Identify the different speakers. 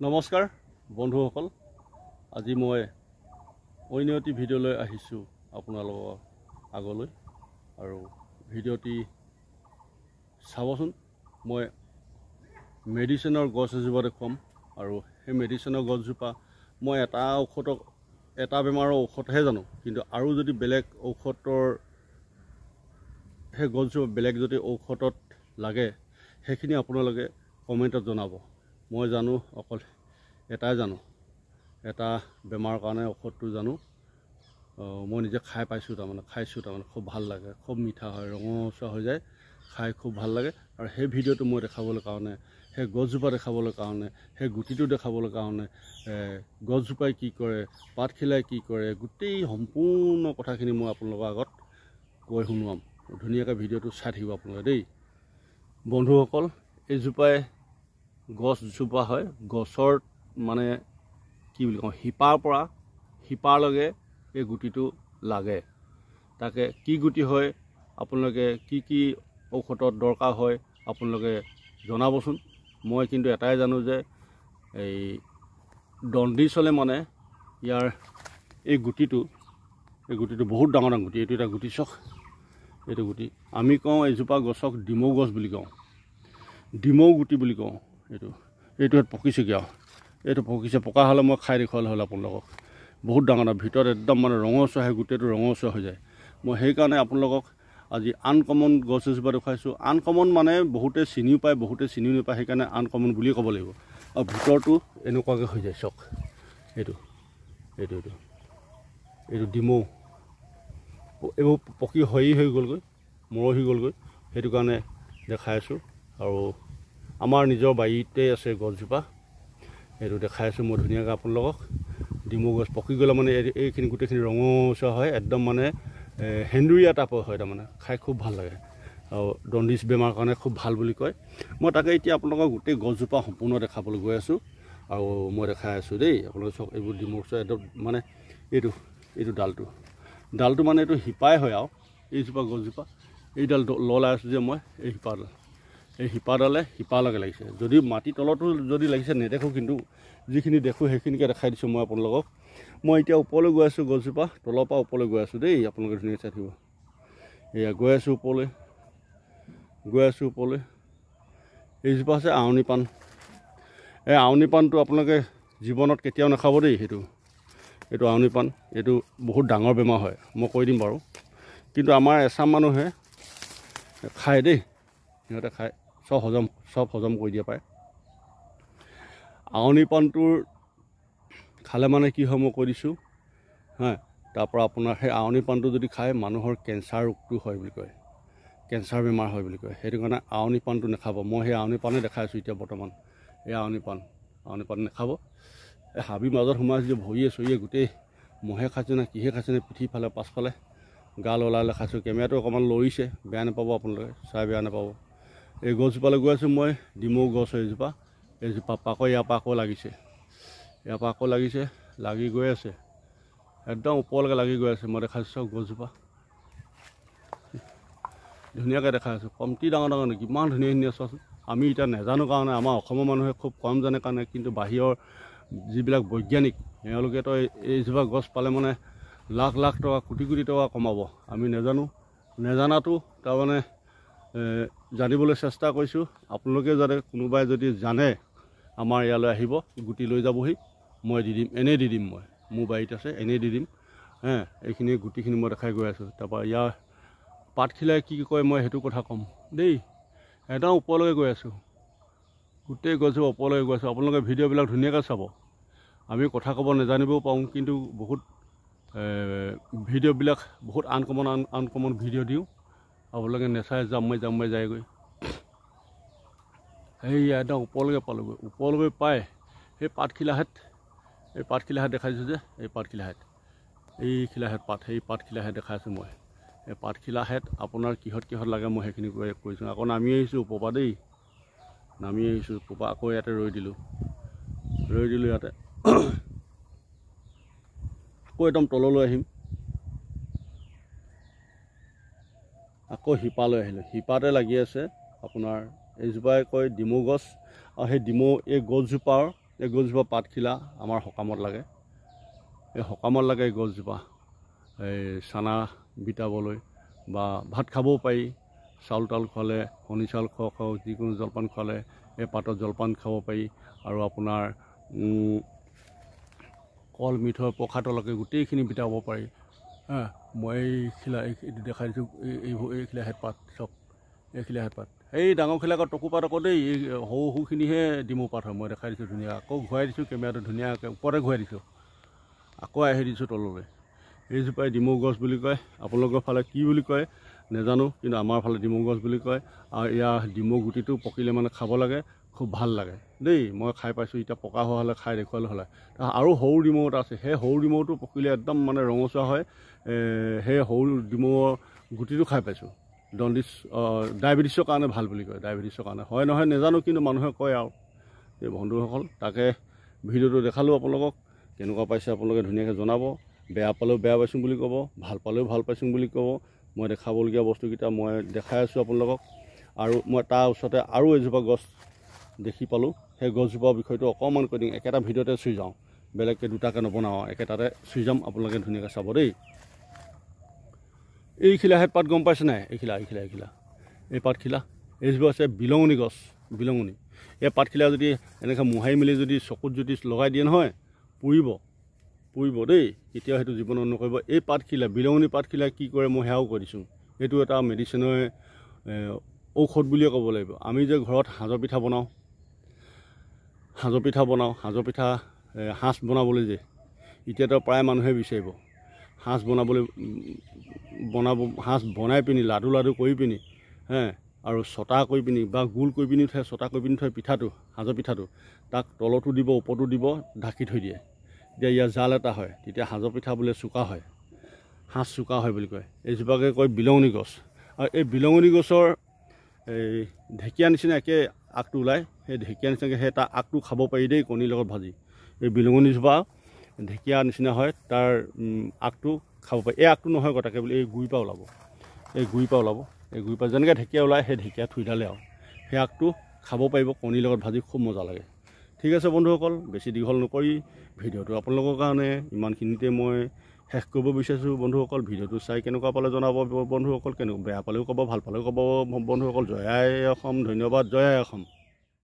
Speaker 1: নমস্কাৰ বন্ধুসকল, আজি মই অন্য এটি ভিডিঅ'লৈ আহিছোঁ আপোনালোকৰ আগলৈ। আৰু ভিডিঅ'টি চাবচোন। মই মেডিচিনৰ গছ এজোপা দেখুৱাম আৰু সেই মেডিচিনৰ গছজোপা মই এটা বেমাৰৰ ঔষধহে জানো, কিন্তু আৰু যদি বেলেগ ঔষধৰ সেই গছজোপা বেলেগ যদি ঔষধত লাগে সেইখিনি আপোনালোকে কমেণ্টত জনাব। মই জানো অকল এটাই জানো, এটা বেমাৰৰ কাৰণে ঔষধটো জানো। মই নিজে খাই পাইছোঁ, খাইছোঁ খুব ভাল লাগে, খুব মিঠা হয়, ৰঙচুৱা হৈ যায়, খাই খুব ভাল লাগে। আৰু সেই ভিডিঅ'টো মই দেখাবলৈ কাৰণে, সেই গছজোপা দেখাবলৈ কাৰণে, সেই গুটিটো দেখাবলৈ কাৰণে, গছজোপাই কি কৰে, পাতখিলাই কি কৰে, গোটেই সম্পূৰ্ণ কথাখিনি মই আপোনালোকৰ আগত কৈ শুনোৱাম। ধুনীয়াকৈ ভিডিঅ'টো চাই থাকিব আপোনালোকে দেই। বন্ধুসকল, এইজোপাই গছজোপা হয়, গছৰ মানে কি বুলি কওঁ, শিপাৰ পৰা শিপাৰলৈকে এই গুটিটো লাগে। তাকে কি গুটি হয়, আপোনালোকে কি ঔষধত দৰকাৰ হয় আপোনালোকে জনাবচোন। মই কিন্তু এটাই জানো যে এই দণ্ডিছ হ'লে মানে ইয়াৰ এই গুটিটো বহুত ডাঙৰ গুটি। এইটো এটা গুটি চখ, এইটো গুটি আমি কওঁ এজোপা গছক ডিমৌ গছ বুলি কওঁ, ডিমৌ গুটি বুলি কওঁ। এইটো পকিছেগৈ আৰু এইটো পকিছে, পকা হ'লে মই খাই দেখুৱালে হ'ল আপোনালোকক। বহুত ডাঙৰ ভিতৰত একদম মানে ৰঙচুৱা, সেই গোটেইটো ৰঙচুৱা হৈ যায়। মই সেইকাৰণে আপোনালোকক আজি আনকমন গছ এজোপা দেখুৱাইছোঁ। আনকমন মানে বহুতে চিনিও পায়, বহুতে চিনিও নাপায়, সেইকাৰণে আনকমন বুলিয়ে ক'ব লাগিব। আৰু ভিতৰটো এনেকুৱাকৈ হৈ যায় চক। এইটো ডিমৌ, এইবোৰ পকি হৈ গ'লগৈ, মৰহি গ'লগৈ, সেইটো কাৰণে দেখাই আছোঁ। আৰু আমাৰ নিজৰ বাৰীতে আছে গছজোপা, এইটো দেখাই আছোঁ মই ধুনীয়াকৈ আপোনালোকক। ডিমৌ গছ পকি গ'লে মানে এইখিনি গোটেইখিনি ৰঙচুৱা হয়, একদম মানে সেন্দুৰীয়া টাইপৰ হয়, তাৰমানে খাই খুব ভাল লাগে। আৰু দণ্ডিছ বেমাৰৰ কাৰণে খুব ভাল বুলি কয়। মই তাকে এতিয়া আপোনালোকক গোটেই গছজোপা সম্পূৰ্ণ দেখাবলৈ গৈ আছোঁ। আৰু মই দেখাই আছোঁ দেই আপোনালোকে চাওক। এইবোৰ ডিমৌ গছ একদম মানে এইটো ডালটো মানে এইটো শিপাই হয়। আৰু এইজোপা গছজোপা এইডাল ললাই আছোঁ যে মই, এই শিপালৈকে লাগিছে। যদি মাটি তলতো যদি লাগিছে নেদেখোঁ, কিন্তু যিখিনি দেখোঁ সেইখিনিকে দেখাই দিছোঁ মই আপোনালোকক। মই এতিয়া ওপৰলৈ গৈ আছোঁ, গছজোপা তলৰ পৰা ওপৰলৈ গৈ আছোঁ দেই, আপোনালোকে ধুনীয়াকৈ চাই থাকিব। এয়া গৈ আছোঁ ওপৰলৈ। এইজোপা আছে আউনি পাণ। এই আউনি পাণটো আপোনালোকে জীৱনত কেতিয়াও নাখাব দেই। এইটো আউনি পাণ, এইটো বহুত ডাঙৰ বেমাৰ হয়, মই কৈ দিম বাৰু। কিন্তু আমাৰ এচাম মানুহে খায় দেই, সিহঁতে খায়, চব হজম কৰি দিয়ে পায়। আউনি পাণটোৰ খালে মানে কি হয় মই কৈ দিছোঁ হা। তাৰপৰা আপোনাৰ সেই আউনি পাণটো যদি খায় মানুহৰ কেঞ্চাৰ ৰোগটো হয় বুলি কয়, কেঞ্চাৰ বেমাৰ হয় বুলি কয়। সেইটো কাৰণে আউনি পাণটো নাখাব। মই সেই আউনি পাণে দেখাই আছোঁ এতিয়া বৰ্তমান। এই আউনি পাণ নাখাব। এই হাবিৰ মাজত সোমাই আছোঁ যে ভৰিয়ে চৰিয়ে গোটেই মহে খাইছে নে কিহে খাইছে নে, পিঠিফালে পাছফালে গাল ওলালে খাইছোঁ। কেমেৰাটো অকণমান লৰিছে, বেয়া নাপাব আপোনালোকে, চাই বেয়া নাপাব। এই গছজোপালৈ গৈ আছোঁ মই, ডিমৌ গছ এইজোপা আকৌ ইয়াৰ পৰা আকৌ লাগিছে, লাগি গৈ আছে, একদম ওপৰলৈকে লাগি গৈ আছে। মই দেখাইছোঁ চব গছজোপা ধুনীয়াকৈ দেখাই আছোঁ। কমটি ডাঙৰ কিমান ধুনীয়া চোৱাচোন। আমি এতিয়া নাজানো কাৰণে, আমাৰ অসমৰ মানুহে খুব কম জানে কাৰণে, কিন্তু বাহিৰৰ যিবিলাক বৈজ্ঞানিক তেওঁলোকেতো এইজোপা গছ পালে মানে লাখ টকা, কোটি টকা কমাব। আমি নেজানাটো তাৰমানে জানিবলৈ চেষ্টা কৰিছোঁ। আপোনালোকে যাতে কোনোবাই যদি জানে আমাৰ ইয়ালৈ আহিব, গুটি লৈ যাবহি, মই দি দিম, এনেই দি দিম। মোৰ বাৰীত আছে, এনেই দি দিম। এইখিনি গুটিখিনি মই দেখাই গৈ আছোঁ। তাৰপৰা ইয়াৰ পাতখিলাই কি কয় মই সেইটো কথা ক'ম দেই। একদম ওপৰলৈকে গৈ আছোঁ, গোটেই গছজোপা ওপৰলৈকে গৈ আছোঁ। আপোনালোকে ভিডিঅ'বিলাক ধুনীয়াকৈ চাব। আমি কথা ক'ব নাজানিবও পাৰোঁ, কিন্তু বহুত ভিডিঅ'বিলাক বহুত আনকমন ভিডিঅ' দিওঁ, আপোনালোকে নেচাই জাম মাৰি যায়গৈ। সেয়া একদম ওপৰলৈকে পালোগৈ। ওপৰলৈকে পাই সেই পাতখিলাহেঁত দেখাই দিছোঁ যে, এই পাতখিলাহেঁত দেখাই আছোঁ মই। এই পাতখিলাহেঁত আপোনাৰ কিহত লাগে মই সেইখিনি কৈছোঁ। আকৌ নামি আহিছোঁ ওপৰৰ পৰা দেই, ওপৰৰ পৰা আকৌ ইয়াতে ৰৈ দিলোঁ ইয়াতে। আকৌ একদম তললৈ আহিম, আকৌ শিপালৈ আহিলোঁ। শিপাতে লাগি আছে আপোনাৰ এইজোপাই কয় ডিমৌ গছ। আৰু সেই এই গছজোপাৰ এই গছজোপা পাতখিলা আমাৰ সকামত লাগে, এই সকামত লাগে এই গছজোপা এই চানা বিটাবলৈ বা ভাত খাবও পাৰি, চাউল তাউল খোৱালে, শনি চাউল খোৱা যিকোনো জলপান খোৱালে এই পাতত জলপান খাব পাৰি। আৰু আপোনাৰ কল মিঠৈ প্ৰসাদলৈকে গোটেইখিনি বিটাব পাৰি। মই এইটো দেখাই দিছোঁ, এই খিলাহেঁত পাত চব, এই খিলাহেঁত পাত, এই ডাঙৰ খিলাকত টকু পাত আকৌ দেই, এই সৰু সৰুখিনিহে ডিমৌ পাত হয়। মই দেখাই দিছোঁ ধুনীয়া, আকৌ ঘূৰাই দিছোঁ কেমেৰাটো ধুনীয়াকৈ ওপৰতে ঘূৰাই দিছোঁ, আকৌ আহি দিছোঁ তললৈ। এইজোপাই ডিমৌ গছ বুলি কয়, আপোনালোকৰ ফালে কি বুলি কয় নাজানো, কিন্তু আমাৰ ফালে ডিমৌ গছ বুলি কয়। আৰু ইয়াৰ ডিমৌ গুটিটো পকিলে মানে খাব লাগে, খুব ভাল লাগে দেই। মই খাই পাইছোঁ, এতিয়া পকা হোৱা হ'লে খাই দেখুৱালে হ'লে। আৰু সৰু ডিমৌ এটা আছে, সেই সৰু ডিমৌটো পকিলে একদম মানে ৰঙচুৱা হয়, সেই সৰু ডিমৌৰ গুটিটো খাই পাইছোঁ। জণ্ডিছ ডায়েবেটিছৰ কাৰণে ভাল বুলি কয়, ডায়েবেটিছৰ কাৰণে হয় নহয় নাজানো, কিন্তু মানুহে কয় আৰু। এই বন্ধুসকল, তাকে ভিডিঅ'টো দেখালোঁ আপোনালোকক, কেনেকুৱা পাইছে আপোনালোকে ধুনীয়াকৈ জনাব। বেয়া পালেও বেয়া পাইছোঁ বুলি ক'ব, ভাল পালেও ভাল পাইছোঁ বুলি ক'ব। মই দেখাবলগীয়া বস্তুকেইটা মই দেখাই আছোঁ আপোনালোকক। আৰু মই তাৰ ওচৰতে আৰু এজোপা গছ দেখি পালোঁ, সেই গছজোপাৰ বিষয়টো অকণমান কৈ দিম, একেটা ভিডিঅ'তে চুই যাওঁ, বেলেগকৈ দুটাকৈ নবনাওঁ, একেটাতে চুই যাম, আপোনালোকে ধুনীয়াকৈ চাব দেই। এই খিলাহেঁত পাত গম পাইছে নাই? এইখিলা এই পাতখিলা, এইজোপা আছে বিলঙনি গছ, বিলঙনি। এই পাতখিলা যদি এনেকৈ মোহাৰি মেলি যদি চকুত যদি লগাই দিয়ে নহয়, পুৰিব দেই, কেতিয়াও সেইটো জীৱনত নকৰিব। এই পাতখিলা, বিলঙনি পাতখিলা কি কৰে মই সেয়াও কৈ দিছোঁ। এইটো এটা মেডিচিনৰ ঔষধ বুলিয়ে ক'ব লাগিব। আমি যে ঘৰত সাজৰ পিঠা বনাওঁ, সাজৰ পিঠা সাঁজ বনাবলৈ যে এতিয়াতো প্ৰায় মানুহে বিচাৰিব সাঁজ সাঁজ বনাই পিনি লাডু কৰি পিনি আৰু ছটা কৰি পিনি বা গোল কৰি পিনি থয়, ছটা কৰি পিনি থয় পিঠাটো, সাজৰ পিঠাটো, তাক তলতো দিব ওপৰতো দিব, ঢাকি থৈ দিয়ে। তেতিয়া ইয়াৰ জাল এটা হয়, তেতিয়া সাজৰ পিঠা বোলে চোকা হয়, সাঁজ চোকা হয় বুলি কয়। এইজোপাকে কয় বিলঙনি গছ। আৰু এই বিলঙনি গছৰ এই ঢেকীয়া নিচিনা একে আগটো ওলায়, সেই ঢেকীয়া নিচিনাকৈ সেই তাৰ আগটো খাব পাৰি দেই, কণীৰ লগত ভাজি। এই বিলঙনিজোপা ঢেকীয়া নিচিনা হয়, তাৰ আগটো খাব পাৰি। এই আগটো নহয় কটাকে বুলি, এই গুৰিৰ পৰা ওলাব, এই গুৰিৰ পৰা যেনেকৈ ঢেকীয়া ওলায়, সেই ঢেকীয়া থুইডালে আৰু সেই আগটো খাব পাৰিব, কণীৰ লগত ভাজি, খুব মজা লাগে। ঠিক আছে বন্ধুসকল, বেছি দীঘল নকৰি ভিডিঅ'টো আপোনালোকৰ কাৰণে ইমানখিনিতে মই শেষ কৰিব বিচাৰিছোঁ। বন্ধুসকল, ভিডিঅ'টো চাই কেনেকুৱা পালে জনাব বন্ধুসকল, বেয়া পালেও ক'ব, ভাল পালেও ক'ব বন্ধুসকল। জয় আই অসম, ধন্যবাদ, জয় আই অসম।